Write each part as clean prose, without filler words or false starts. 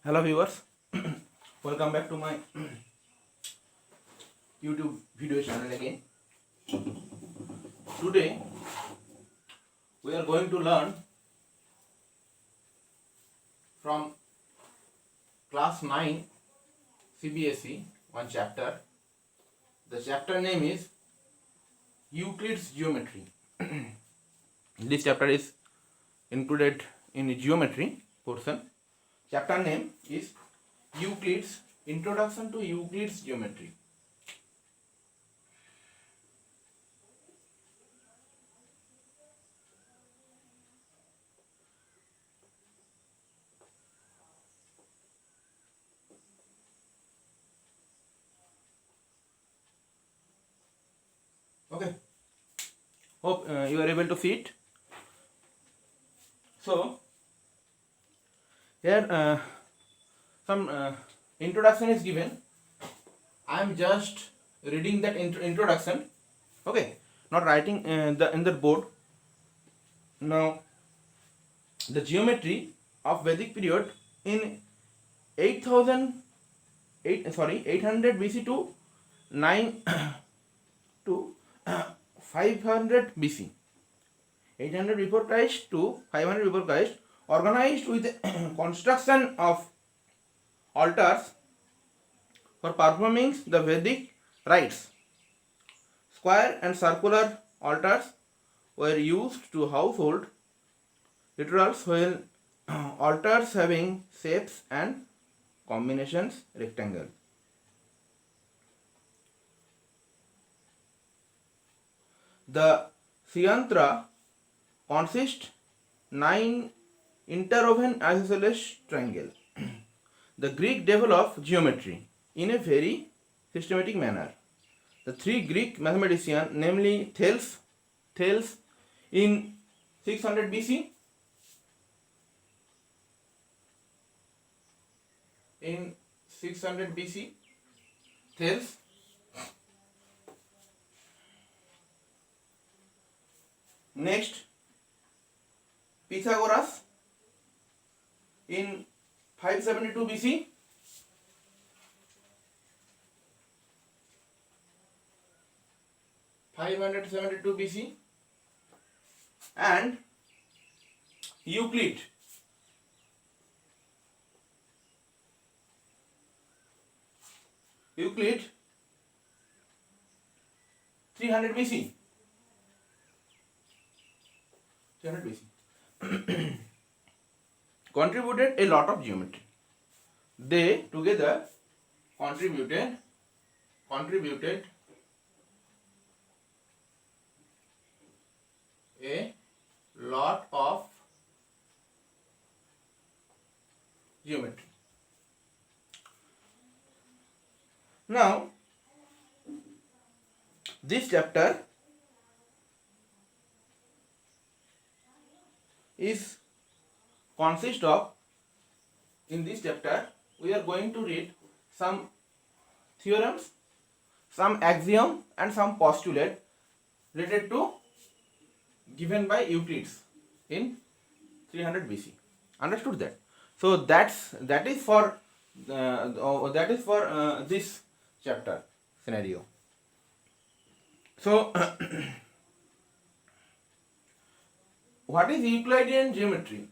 Hello viewers, welcome back to my YouTube video channel again. Today we are going to learn from class 9 CBSE one chapter. The chapter name is Euclid's Geometry. This chapter is included in geometry portion. Chapter name is Euclid's Introduction to Euclid's Geometry. Okay, hope you are able to see it. So here some introduction is given. I am just reading that introduction. Okay, not writing in the board. Now the geometry of Vedic period in 800 BC to 9 to 500 BC. 800 before Christ to 500 before Christ, organized with construction of altars for performing the Vedic rites. Square and circular altars were used to household rituals, while altars having shapes and combinations rectangle. The Syantra consists 9 interwoven isosceles triangle. The Greek developed geometry in a very systematic manner. The three Greek mathematicians, namely Thales in 600 BC, Thales. Next, Pythagoras in 572 BC. And Euclid Euclid 300 BC. Contributed a lot of geometry. They together contributed a lot of geometry. Now, this chapter is consist of, in this chapter we are going to read some theorems, some axiom and some postulate related to given by Euclid in 300 BC. Understood that? So that is for this chapter scenario. So what is Euclidean geometry?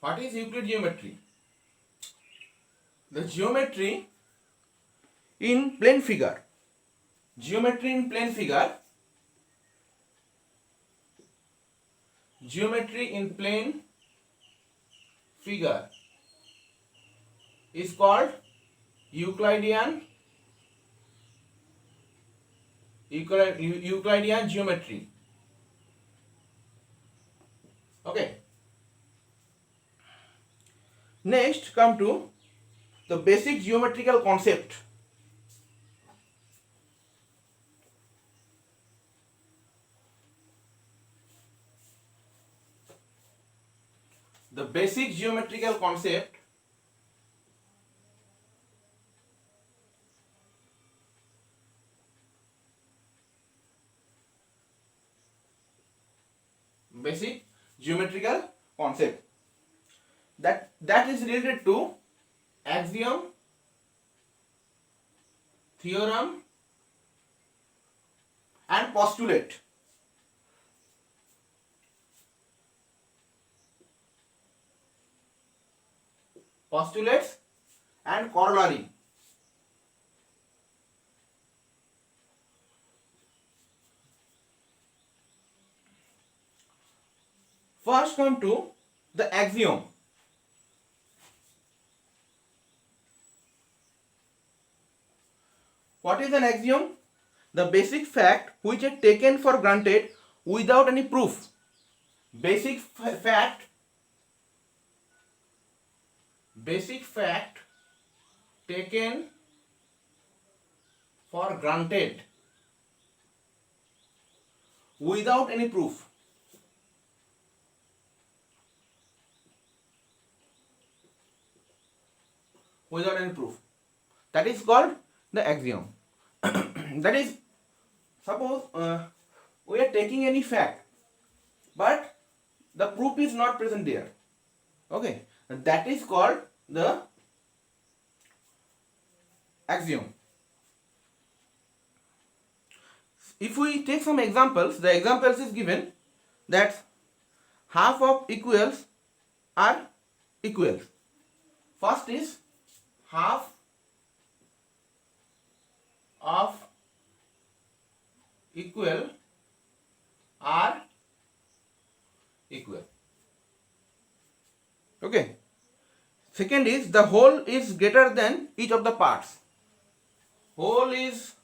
What is Euclid geometry? The geometry in plane figure. Geometry in plane figure is called Euclidean geometry. Okay. Next, come to the basic geometrical concept. The basic geometrical concept that is related to axiom, theorem and postulate. Postulates and corollary. First come to the axiom. What is an axiom? The basic fact which is taken for granted without any proof. Basic fact taken for granted without any proof. Without any proof. That is called the axiom. That is, suppose we are taking any fact, but the proof is not present there. Okay, that is called the axiom. If we take some examples, the examples is given that half of equals are equals. First is half of equal are equal. Okay. Second is the whole is greater than each of the parts. Whole is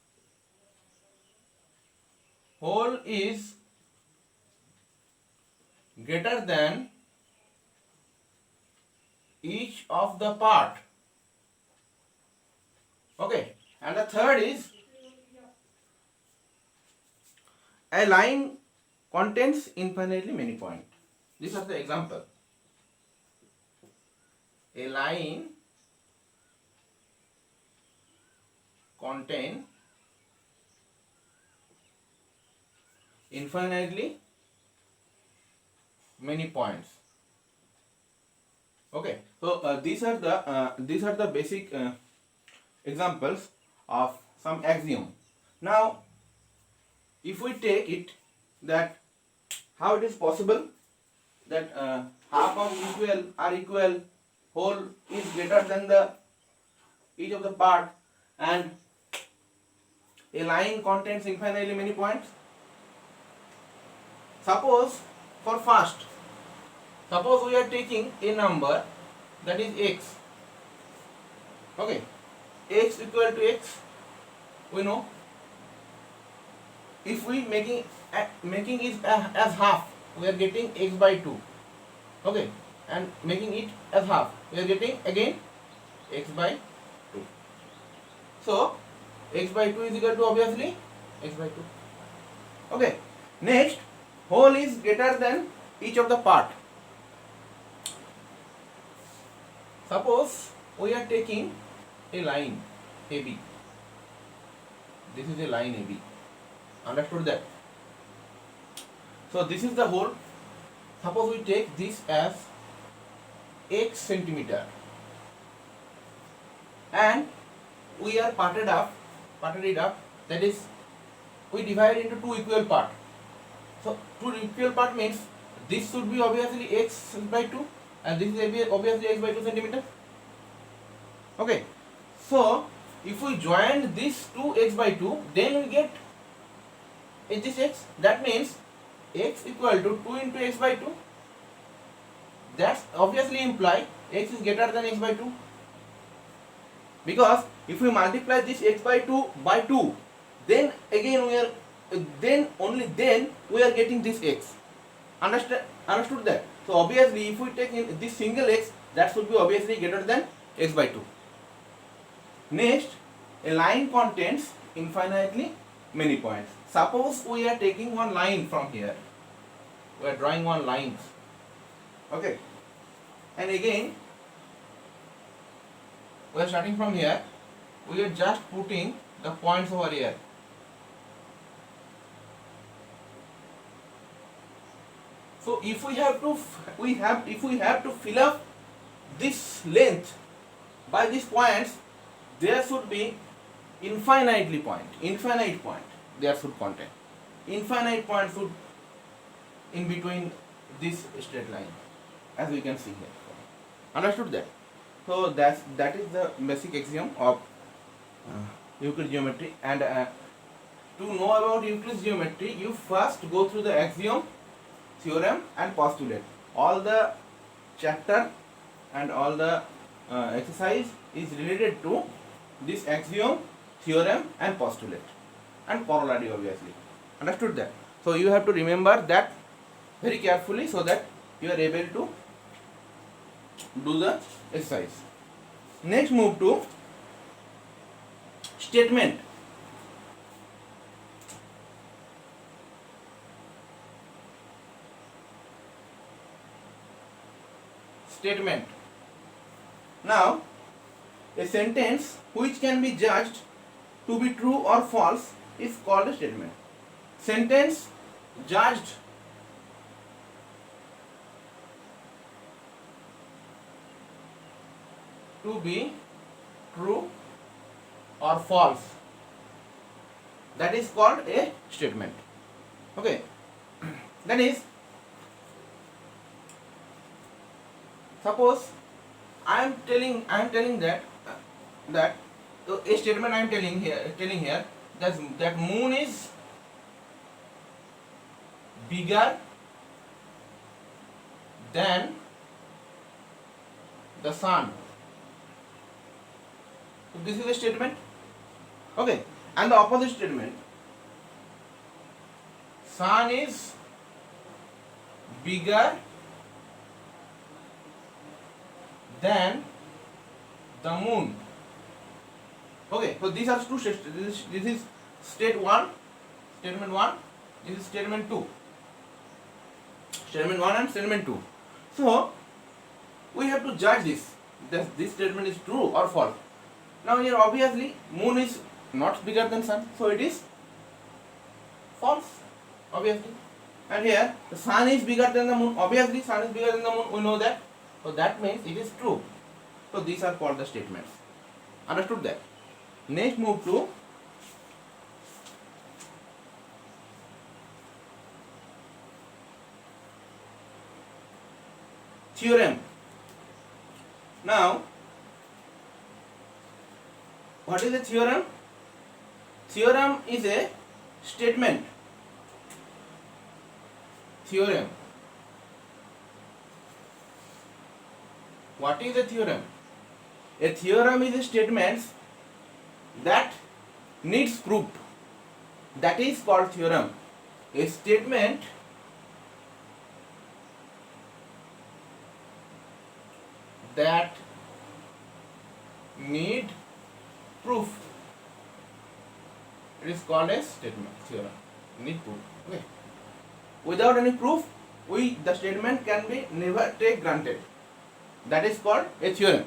greater than each of the part. Okay. And the third is a line contains infinitely many points. These are the example. A line contain infinitely many points. Okay, so these are the basic examples of some axiom. Now, if we take it that how it is possible that half of equal are equal, whole is greater than the each of the part, and a line contains infinitely many points. Suppose for first, suppose we are taking a number that is x. Okay, x equal to x, we know. If we making it as half, we are getting x by 2. Okay, and making it as half, we are getting again x by 2. So x by 2 is equal to obviously x by 2. Okay, next, whole is greater than each of the part. Suppose we are taking a line AB. This is a line AB. Understood that? So this is the whole. Suppose we take this as x centimeter, and we are parted it up. That is, we divide into two equal parts. So two equal part means this should be obviously x by 2, and this is obviously x by 2 centimeter. Okay, so if we join this 2x by 2, then we get this x. That means x equal to 2 into x by 2. That's obviously imply x is greater than x by 2. Because if we multiply this x by 2 by 2, then again only then we are getting this x. Understood that? So obviously if we take in this single x, that should be obviously greater than x by 2. Next, a line contains infinitely many points. Suppose we are taking one line from here. We are drawing one line. Okay. And again, we are starting from here. We are just putting the points over here. So if we have to fill up this length, by these points there should be infinite point there should contain infinite point should in between this straight line, as we can see here. Understood that? So that is the basic axiom of Euclid geometry. And to know about Euclid geometry, you first go through the axiom, theorem and postulate. All the chapter and all the exercise is related to this axiom, theorem and postulate and corollary, obviously. Understood that? So you have to remember that very carefully so that you are able to do the exercise. Next, move to statement. Statement. Now, a sentence which can be judged to be true or false is called a statement. Sentence judged to be true or false, that is called a statement. Okay. That is, suppose I am telling that a statement I am telling here that moon is bigger than the sun. So this is a statement. Okay. And the opposite statement, sun is bigger than the moon. Okay, so these are two statements. This is statement 1, this is statement 2. Statement 1 and statement 2. So we have to judge this statement is true or false. Now here obviously moon is not bigger than sun, so it is false, obviously. And here the sun is bigger than the moon, obviously sun is bigger than the moon, we know that. So that means it is true. So these are called the statements. Understood that? Next, move to theorem. Now, what is a theorem? Theorem is a statement. Theorem. What is a theorem? A theorem is a statement that needs proof. That is called theorem. A statement that need proof, it is called a statement. Theorem need proof. Okay. Without any proof, the statement can be never take granted. That is called a theorem.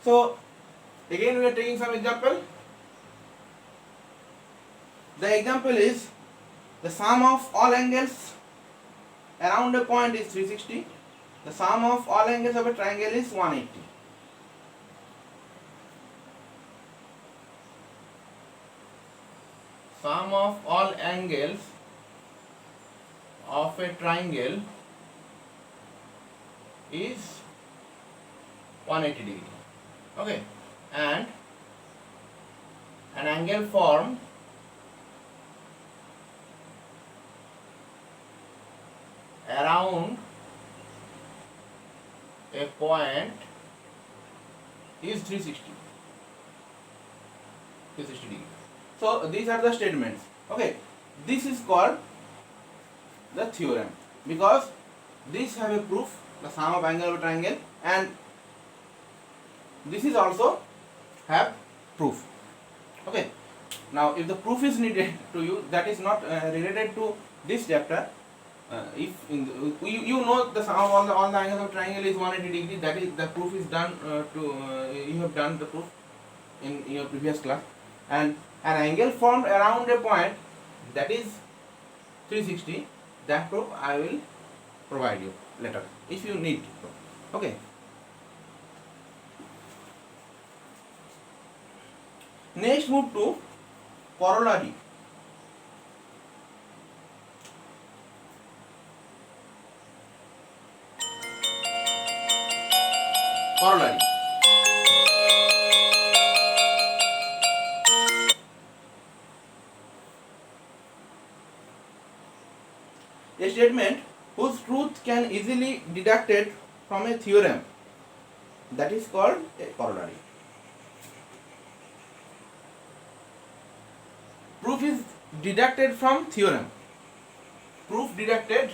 So again we are taking some example. The example is the sum of all angles around a point is 360. The sum of all angles of a triangle is 180. Sum of all angles of a triangle is 180 degree. Okay, and an angle formed around a point is 360 degree. So these are the statements. Okay, this is called the theorem because these have a proof, the sum of angle of a triangle, and this is also have proof. Okay, now if the proof is needed to you, that is not related to this chapter. If you know the sum of all the angles of triangle is 180 degree, that is the proof is done you have done the proof in your previous class. And an angle formed around a point that is 360, that proof I will provide you later if you need. Okay. Next, move to corollary. Corollary. A statement whose truth can easily be deducted from a theorem, that is called a corollary. Proof is deducted from theorem. Proof deducted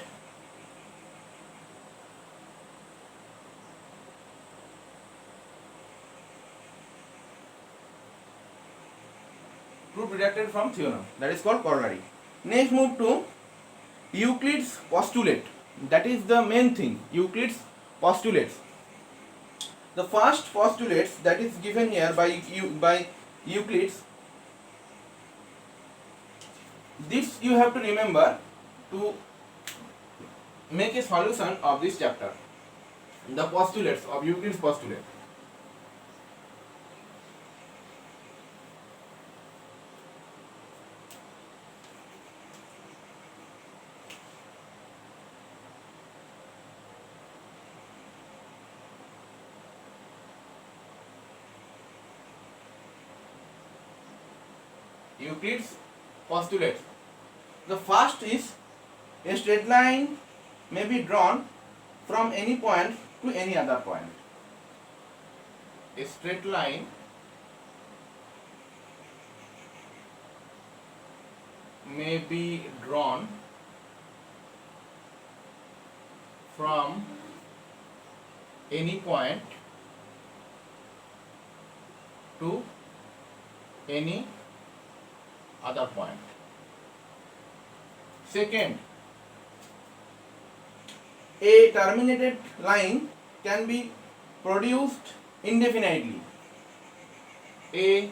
from theorem, that is called corollary. Next, move to Euclid's postulate. That is the main thing, Euclid's postulates. The first postulates that is given here by Euclid's, this you have to remember to make a solution of this chapter. The postulates of Euclid's postulate. Euclid's postulate. The first is a straight line may be drawn from any point to any other point. A straight line may be drawn from any point to any other point. Second, a terminated line can be produced indefinitely. A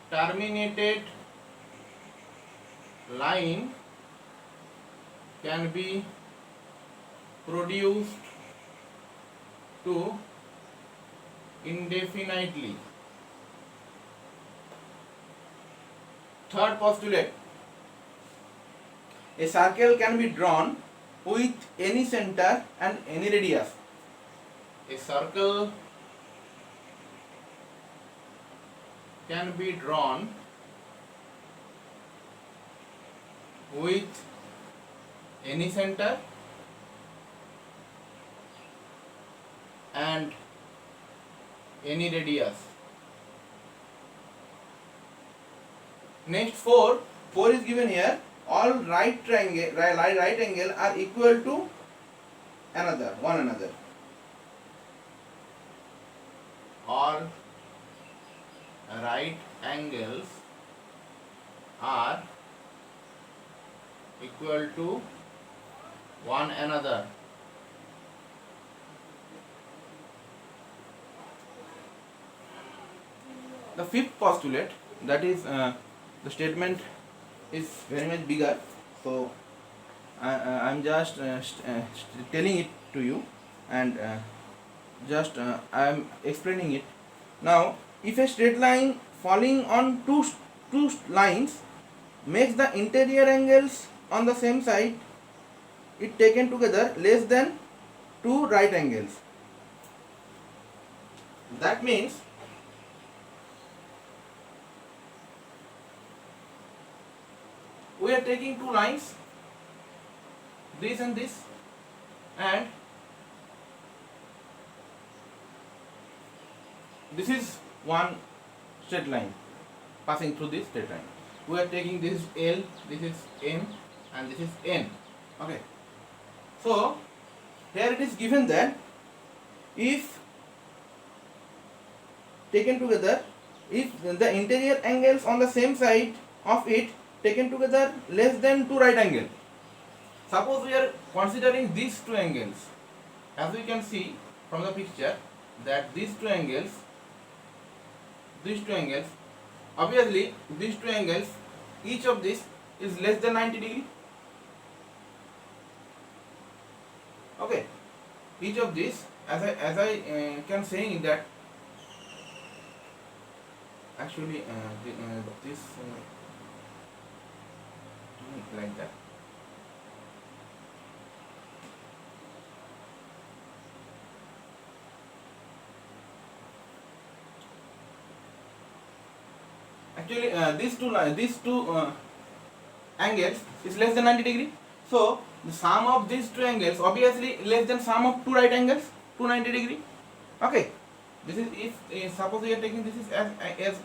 terminated line can be produced to indefinitely. Third postulate, a circle can be drawn with any center and any radius. A circle can be drawn with any center and any radius. Next, 4 is given here. All right angle are equal to one another. All right angles are equal to one another. The fifth postulate, that is the statement is very much bigger, so I'm just telling it to you, and I am explaining it. Now, if a straight line falling on two lines makes the interior angles on the same side, it taken together less than 2 right angles. That means we are taking 2 lines, this and this, and this is one straight line passing through this straight line. We are taking this is L, this is M, and this is N. Okay. So here it is given that if taken together, if the interior angles on the same side of it taken together less than 2 right angles. Suppose we are considering these 2 angles. As we can see from the picture that these two angles, obviously these 2 angles, each of this is less than 90 degree. Okay, each of these, as I can saying that actually this like that. Actually, these two angles is less than 90 degree. So the sum of these two angles obviously less than sum of two right angles, 290 degree. Okay, this is if suppose we are taking this is as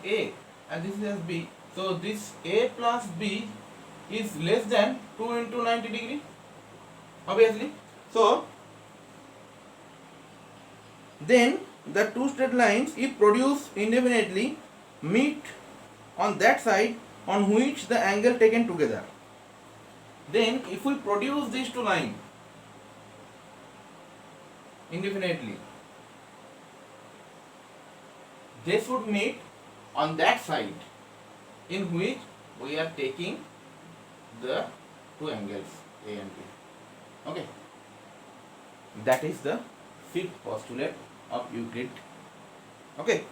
A and this is as B. So this A plus B is less than 2 into 90 degree. Obviously, so then the two straight lines, if produced indefinitely, meet on that side on which the angle taken together. Then if we produce these two lines indefinitely, they should meet on that side in which we are taking the two angles A and B. Okay, that is the fifth postulate of Euclid. Okay,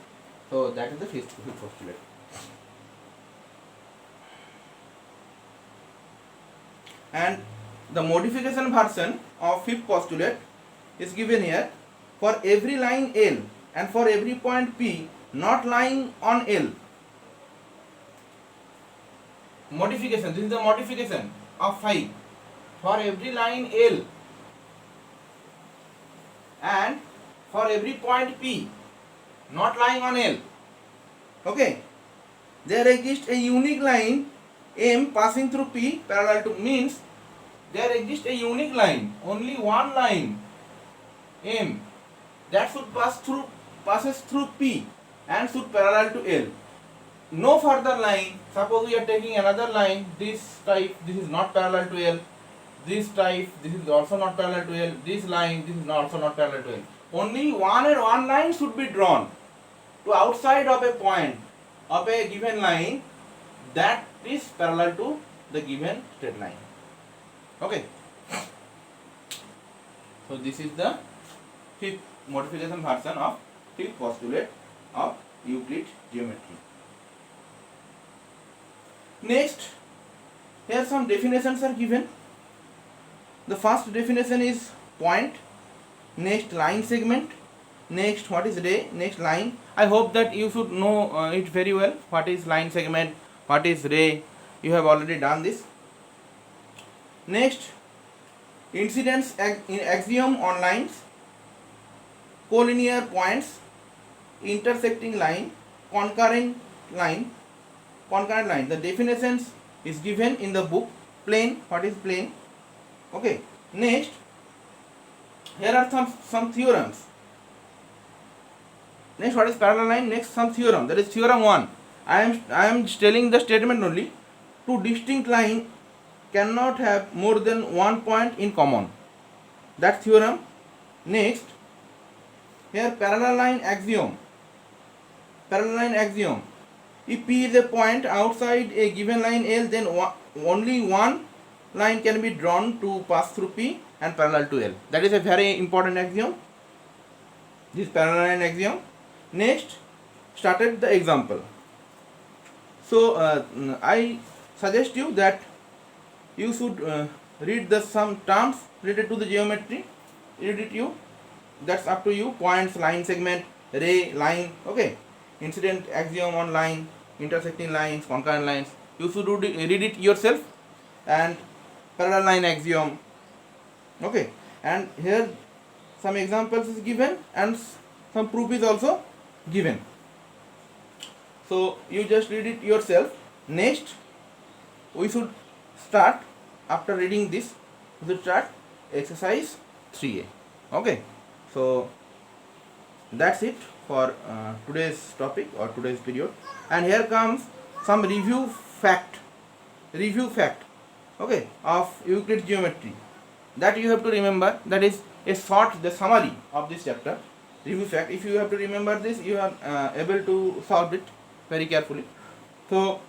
so that is the fifth postulate. And the modification version of fifth postulate is given here. For every line L and for every point P not lying on L. Modification, this is the modification of 5. For every line L and for every point P not lying on L. Okay, there exists a unique line M passing through P parallel to, means there exists a unique line, only one line M that should passes through P and should parallel to L. No further line. Suppose we are taking another line, this type, this is not parallel to L. This type, this is also not parallel to L. This line, this is also not parallel to L. Only one line should be drawn to outside of a point of a given line that is parallel to the given straight line. Okay. So this is the fifth modification version of fifth postulate of Euclid geometry. Next, here some definitions are given. The first definition is point, next line segment, next what is ray, next line. I hope that you should know it very well. What is line segment, what is ray, you have already done this. Next, incidence in axiom on lines, collinear points, intersecting line, concurrent line. The definitions is given in the book. Plane, what is plane? Okay. Next, here are some theorems. Next, what is parallel line? Next, some theorem. That is theorem 1. I am telling the statement only. Two distinct lines cannot have more than one point in common. That theorem. Next, here parallel line axiom. Parallel line axiom. If P is a point outside a given line L, then only one line can be drawn to pass through P and parallel to L. That is a very important axiom. This parallel line axiom. Next, started the example. So I suggest you that you should read some terms related to the geometry. Read it you. That's up to you. Points, line segment, ray, line. Okay. Incident axiom on line, intersecting lines, concurrent lines. You should read it yourself. And parallel line axiom. Okay. And here some examples is given and some proof is also given. So you just read it yourself. Next, we should start, after reading this, we should start exercise 3A. Okay. So that's it for today's topic or today's period. And here comes some review fact, okay, of Euclid geometry that you have to remember. That is a short, the summary of this chapter. Review fact. If you have to remember this, you are able to solve it very carefully. So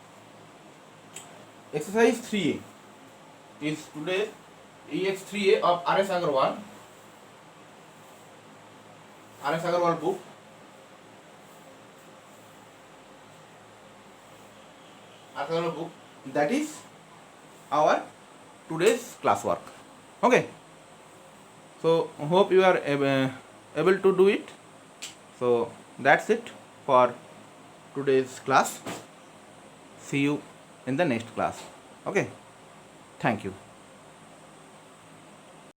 exercise 3A is today EX 3A of RS Agarwal. RS Agarwal book. RS Agarwal book. That is our today's classwork. Okay. So hope you are able to do it. So that's it for today's class. See you in the next class. Okay. Thank you.